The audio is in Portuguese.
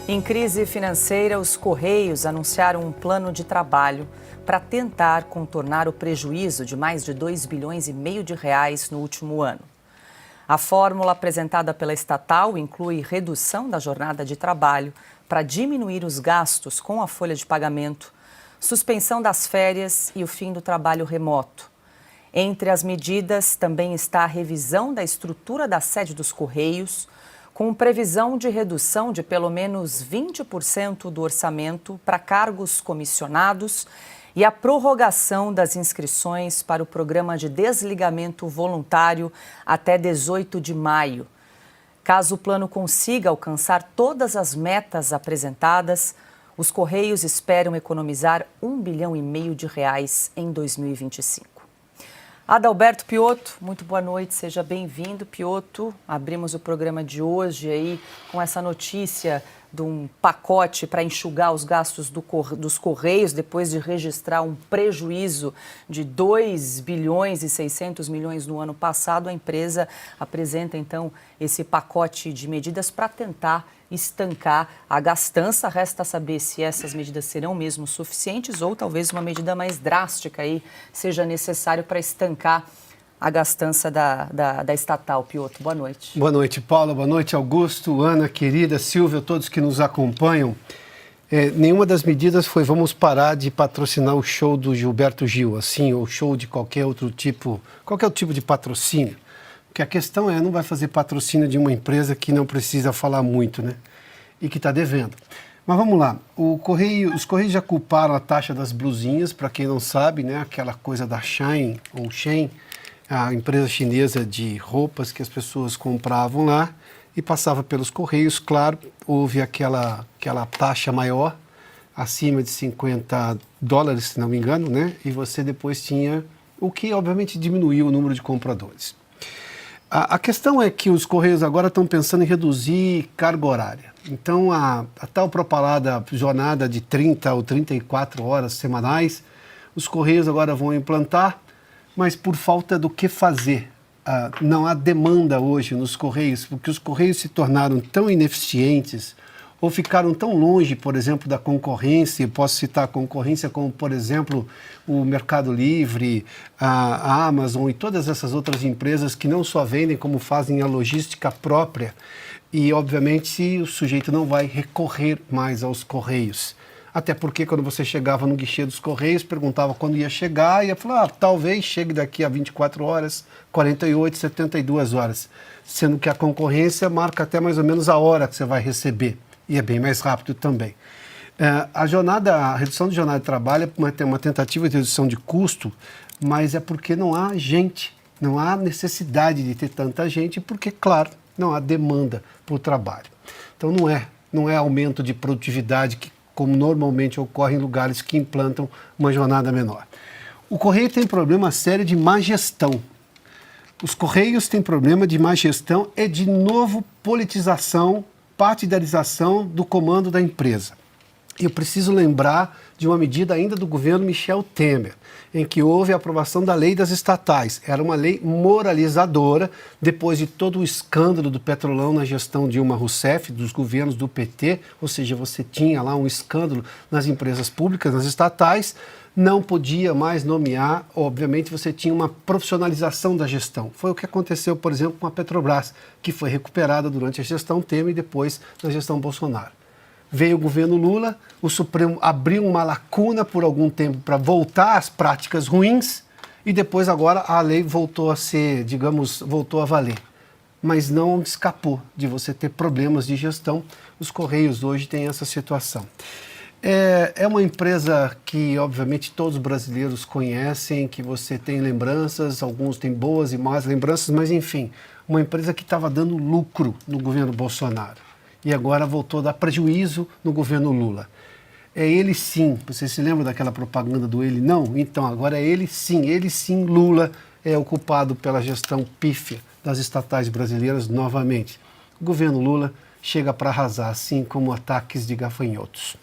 Em crise financeira, os Correios anunciaram um plano de trabalho para tentar contornar o prejuízo de mais de 2,5 bilhões de reais no último ano. A fórmula apresentada pela estatal inclui redução da jornada de trabalho para diminuir os gastos com a folha de pagamento, suspensão das férias e o fim do trabalho remoto. Entre as medidas também está a revisão da estrutura da sede dos Correios, com previsão de redução de pelo menos 20% do orçamento para cargos comissionados e a prorrogação das inscrições para o programa de desligamento voluntário até 18 de maio. Caso o plano consiga alcançar todas as metas apresentadas, os Correios esperam economizar 1,5 bilhão de reais em 2025. Adalberto Piotto, muito boa noite, seja bem-vindo, Piotto. Abrimos o programa de hoje aí com essa notícia de um pacote para enxugar os gastos dos Correios depois de registrar um prejuízo de 2 bilhões e 600 milhões no ano passado. A empresa apresenta, então, esse pacote de medidas para tentar estancar a gastança. Resta saber se essas medidas serão mesmo suficientes ou talvez uma medida mais drástica aí seja necessário para estancar a gastança da estatal. Piotto, boa noite. Boa noite, Paula. Boa noite, Augusto, Ana, querida, Silvia, todos que nos acompanham. Nenhuma das medidas foi vamos parar de patrocinar o show do Gilberto Gil, assim, ou show de qualquer outro tipo de patrocínio. Porque a questão não vai fazer patrocínio de uma empresa que não precisa falar muito, né? E que está devendo. Mas vamos lá, os Correios já culparam a taxa das blusinhas, para quem não sabe, né? Aquela coisa da Shein, ou Shein, a empresa chinesa de roupas que as pessoas compravam lá e passava pelos Correios. Claro, houve aquela taxa maior, acima de $50, se não me engano, né? E você depois tinha o que, obviamente, diminuiu o número de compradores. A questão é que os Correios agora estão pensando em reduzir carga horária. Então, a tal propalada jornada de 30 ou 34 horas semanais, os Correios agora vão implantar, mas por falta do que fazer. Não há demanda hoje nos Correios, porque os Correios se tornaram tão ineficientes ou ficaram tão longe, por exemplo, da concorrência. Posso citar a concorrência como, por exemplo, o Mercado Livre, a Amazon e todas essas outras empresas que não só vendem, como fazem a logística própria. E, obviamente, o sujeito não vai recorrer mais aos Correios. Até porque quando você chegava no guichê dos Correios, perguntava quando ia chegar, e ia falar, talvez chegue daqui a 24 horas, 48, 72 horas. Sendo que a concorrência marca até mais ou menos a hora que você vai receber. E é bem mais rápido também. A redução de jornada de trabalho é uma tentativa de redução de custo, mas é porque não há gente, não há necessidade de ter tanta gente, porque, claro, não há demanda por trabalho. Então não é aumento de produtividade como normalmente ocorre em lugares que implantam uma jornada menor. O Correio tem problema sério de má gestão. Os Correios têm problema de má gestão e de novo politização, partidarização do comando da empresa. Eu preciso lembrar de uma medida ainda do governo Michel Temer, em que houve a aprovação da lei das estatais. Era uma lei moralizadora, depois de todo o escândalo do Petrolão na gestão Dilma Rousseff, dos governos do PT, ou seja, você tinha lá um escândalo nas empresas públicas, nas estatais, não podia mais nomear, obviamente você tinha uma profissionalização da gestão. Foi o que aconteceu, por exemplo, com a Petrobras, que foi recuperada durante a gestão Temer e depois na gestão Bolsonaro. Veio o governo Lula, o Supremo abriu uma lacuna por algum tempo para voltar às práticas ruins e depois agora a lei voltou a ser, voltou a valer. Mas não escapou de você ter problemas de gestão. Os Correios hoje têm essa situação. É uma empresa que, obviamente, todos os brasileiros conhecem, que você tem lembranças, alguns têm boas e más lembranças, mas, enfim, uma empresa que estava dando lucro no governo Bolsonaro e agora voltou a dar prejuízo no governo Lula. É ele sim, você se lembra daquela propaganda do ele não? Então, agora é ele sim, Lula é o culpado pela gestão pífia das estatais brasileiras novamente. O governo Lula chega para arrasar, assim como ataques de gafanhotos.